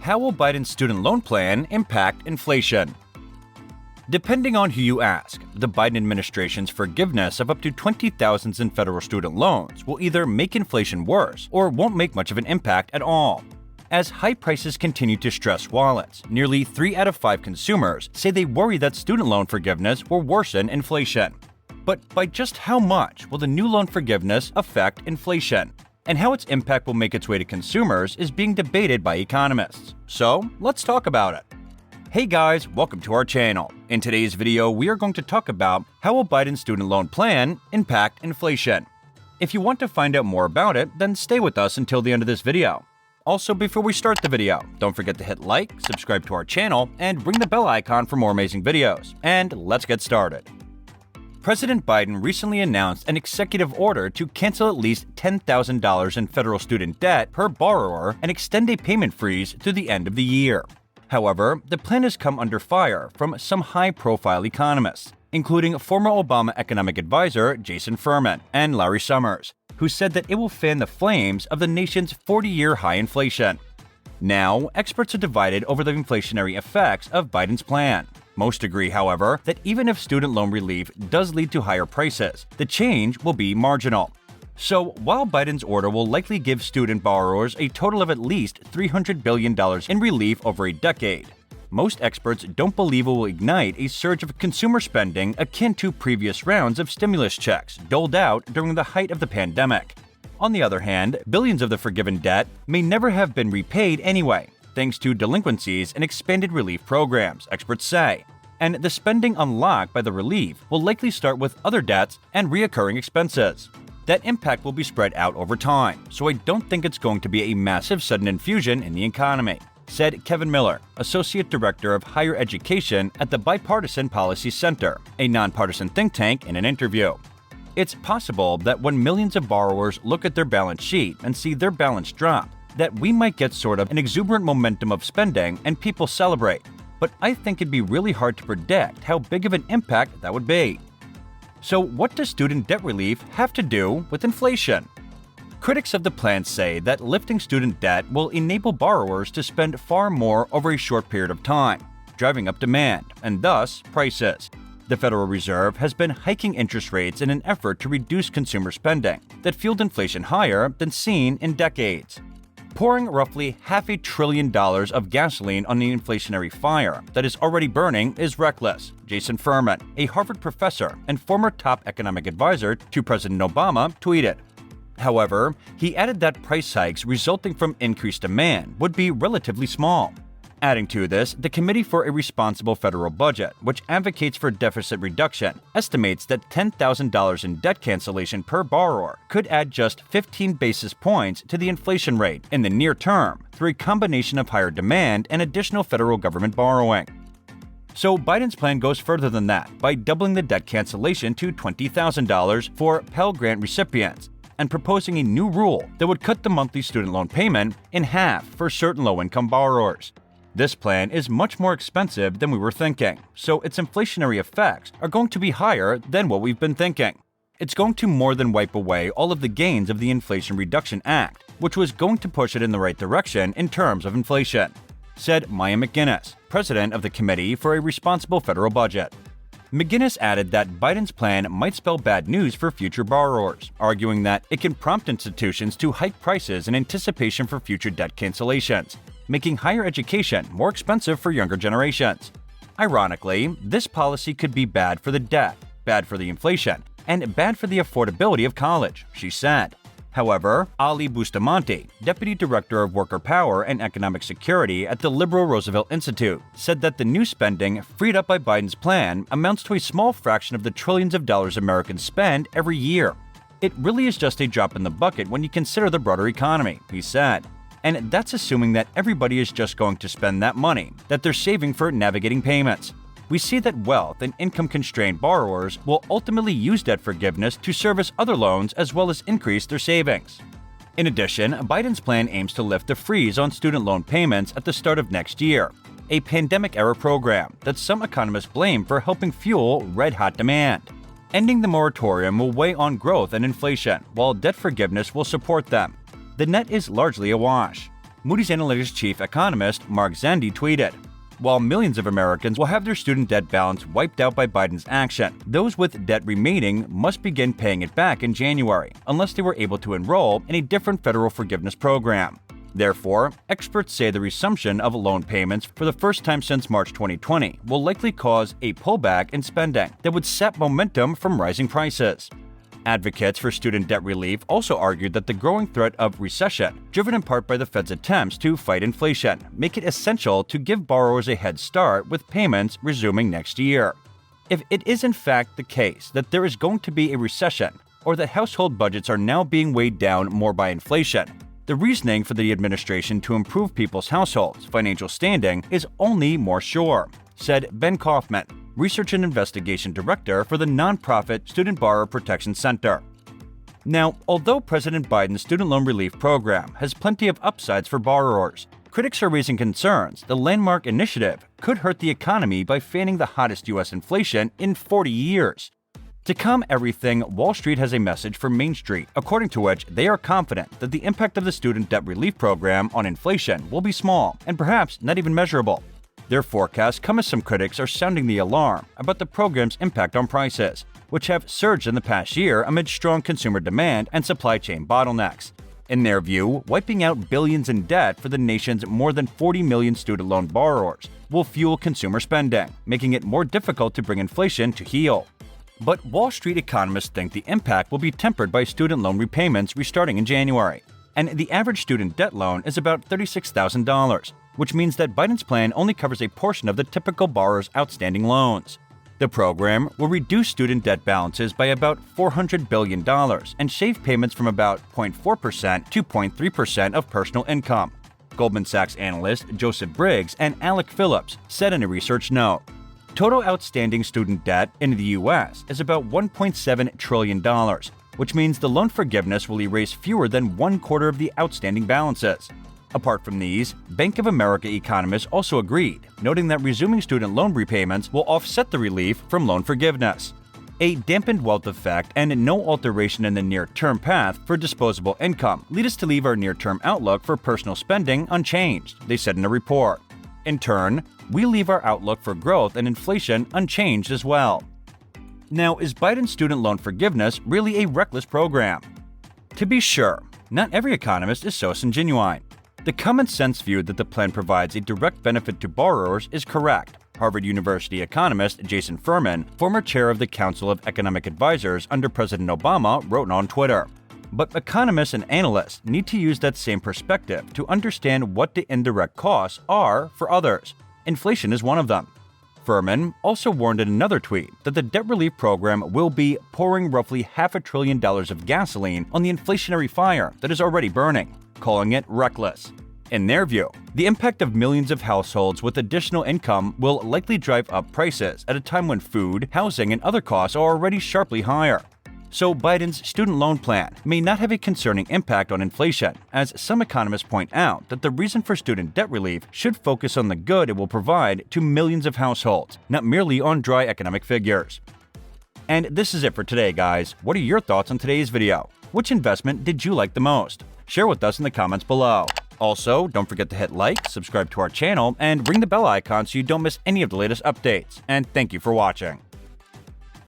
How will Biden's student loan plan impact inflation? Depending on who you ask, the Biden administration's forgiveness of up to $20,000 in federal student loans will either make inflation worse or won't make much of an impact at all. As high prices continue to stress wallets, nearly 3 out of 5 consumers say they worry that student loan forgiveness will worsen inflation. But by just how much will the new loan forgiveness affect inflation? And how its impact will make its way to consumers is being debated by economists. So, let's talk about it. Hey guys, welcome to our channel. In today's video, we are going to talk about how will Biden's student loan plan impact inflation. If you want to find out more about it, then stay with us until the end of this video. Also, before we start the video, don't forget to hit like, subscribe to our channel, and ring the bell icon for more amazing videos. And let's get started. President Biden recently announced an executive order to cancel at least $10,000 in federal student debt per borrower and extend a payment freeze through the end of the year. However, the plan has come under fire from some high-profile economists, including former Obama economic advisor Jason Furman and Larry Summers, who said that it will fan the flames of the nation's 40-year high inflation. Now, experts are divided over the inflationary effects of Biden's plan. Most agree, however, that even if student loan relief does lead to higher prices, the change will be marginal. So, while Biden's order will likely give student borrowers a total of at least $300 billion in relief over a decade, most experts don't believe it will ignite a surge of consumer spending akin to previous rounds of stimulus checks doled out during the height of the pandemic. On the other hand, billions of the forgiven debt may never have been repaid anyway, thanks to delinquencies and expanded relief programs, experts say. And the spending unlocked by the relief will likely start with other debts and reoccurring expenses. That impact will be spread out over time, so I don't think it's going to be a massive sudden infusion in the economy, said Kevin Miller, Associate Director of Higher Education at the Bipartisan Policy Center, a nonpartisan think tank, in an interview. It's possible that when millions of borrowers look at their balance sheet and see their balance drop, that we might get sort of an exuberant momentum of spending and people celebrate. But I think it'd be really hard to predict how big of an impact that would be. So what does student debt relief have to do with inflation? Critics of the plan say that lifting student debt will enable borrowers to spend far more over a short period of time, driving up demand, and thus prices. The Federal Reserve has been hiking interest rates in an effort to reduce consumer spending that fueled inflation higher than seen in decades. Pouring roughly $500 billion of gasoline on the inflationary fire that is already burning is reckless, Jason Furman, a Harvard professor and former top economic advisor to President Obama, tweeted. However, he added that price hikes resulting from increased demand would be relatively small. Adding to this, the Committee for a Responsible Federal Budget, which advocates for deficit reduction, estimates that $10,000 in debt cancellation per borrower could add just 15 basis points to the inflation rate in the near term through a combination of higher demand and additional federal government borrowing. So Biden's plan goes further than that by doubling the debt cancellation to $20,000 for Pell Grant recipients and proposing a new rule that would cut the monthly student loan payment in half for certain low-income borrowers. This plan is much more expensive than we were thinking, so its inflationary effects are going to be higher than what we've been thinking. It's going to more than wipe away all of the gains of the Inflation Reduction Act, which was going to push it in the right direction in terms of inflation, said Maya McGinnis, president of the Committee for a Responsible Federal Budget. McGinnis added that Biden's plan might spell bad news for future borrowers, arguing that it can prompt institutions to hike prices in anticipation for future debt cancellations, making higher education more expensive for younger generations. Ironically, this policy could be bad for the debt, bad for the inflation, and bad for the affordability of college, she said. However, Ali Bustamante, Deputy Director of Worker Power and Economic Security at the Liberal Roosevelt Institute, said that the new spending freed up by Biden's plan amounts to a small fraction of the trillions of dollars Americans spend every year. It really is just a drop in the bucket when you consider the broader economy, he said. And that's assuming that everybody is just going to spend that money that they're saving for navigating payments. We see that wealth and income-constrained borrowers will ultimately use debt forgiveness to service other loans as well as increase their savings. In addition, Biden's plan aims to lift the freeze on student loan payments at the start of next year, a pandemic-era program that some economists blame for helping fuel red-hot demand. Ending the moratorium will weigh on growth and inflation, while debt forgiveness will support them. The net is largely a wash. Moody's Analytics chief economist Mark Zandi tweeted, "While millions of Americans will have their student debt balance wiped out by Biden's action, those with debt remaining must begin paying it back in January unless they were able to enroll in a different federal forgiveness program. Therefore, experts say the resumption of loan payments for the first time since March 2020 will likely cause a pullback in spending that would sap momentum from rising prices." Advocates for student debt relief also argued that the growing threat of recession, driven in part by the Fed's attempts to fight inflation, make it essential to give borrowers a head start with payments resuming next year. If it is in fact the case that there is going to be a recession, or that household budgets are now being weighed down more by inflation, the reasoning for the administration to improve people's households' financial standing is only more sure, said Ben Kaufman, Research and Investigation Director for the nonprofit Student Borrower Protection Center. Now, although President Biden's student loan relief program has plenty of upsides for borrowers, critics are raising concerns the landmark initiative could hurt the economy by fanning the hottest U.S. inflation in 40 years. To calm everything, Wall Street has a message for Main Street, according to which they are confident that the impact of the student debt relief program on inflation will be small and perhaps not even measurable. Their forecasts come as some critics are sounding the alarm about the program's impact on prices, which have surged in the past year amid strong consumer demand and supply chain bottlenecks. In their view, wiping out billions in debt for the nation's more than 40 million student loan borrowers will fuel consumer spending, making it more difficult to bring inflation to heel. But Wall Street economists think the impact will be tempered by student loan repayments restarting in January, and the average student debt loan is about $36,000, which means that Biden's plan only covers a portion of the typical borrower's outstanding loans. The program will reduce student debt balances by about $400 billion and shave payments from about 0.4% to 0.3% of personal income, Goldman Sachs analyst Joseph Briggs and Alec Phillips said in a research note. Total outstanding student debt in the U.S. is about $1.7 trillion, which means the loan forgiveness will erase fewer than 1/4 of the outstanding balances. Apart from these, Bank of America economists also agreed, noting that resuming student loan repayments will offset the relief from loan forgiveness. A dampened wealth effect and no alteration in the near-term path for disposable income lead us to leave our near-term outlook for personal spending unchanged, they said in a report. In turn, we leave our outlook for growth and inflation unchanged as well. Now, is Biden's student loan forgiveness really a reckless program? To be sure, not every economist is so sanguine. The common sense view that the plan provides a direct benefit to borrowers is correct, Harvard University economist Jason Furman, former chair of the Council of Economic Advisors under President Obama, wrote on Twitter. But economists and analysts need to use that same perspective to understand what the indirect costs are for others. Inflation is one of them. Furman also warned in another tweet that the debt relief program will be pouring roughly $500 billion of gasoline on the inflationary fire that is already burning, calling it reckless. In their view, the impact of millions of households with additional income will likely drive up prices at a time when food, housing, and other costs are already sharply higher. So Biden's student loan plan may not have a concerning impact on inflation, as some economists point out that the reason for student debt relief should focus on the good it will provide to millions of households, not merely on dry economic figures. And this is it for today, guys. What are your thoughts on today's video? Which investment did you like the most? Share with us in the comments below. Also, don't forget to hit like, subscribe to our channel, and ring the bell icon so you don't miss any of the latest updates. And thank you for watching.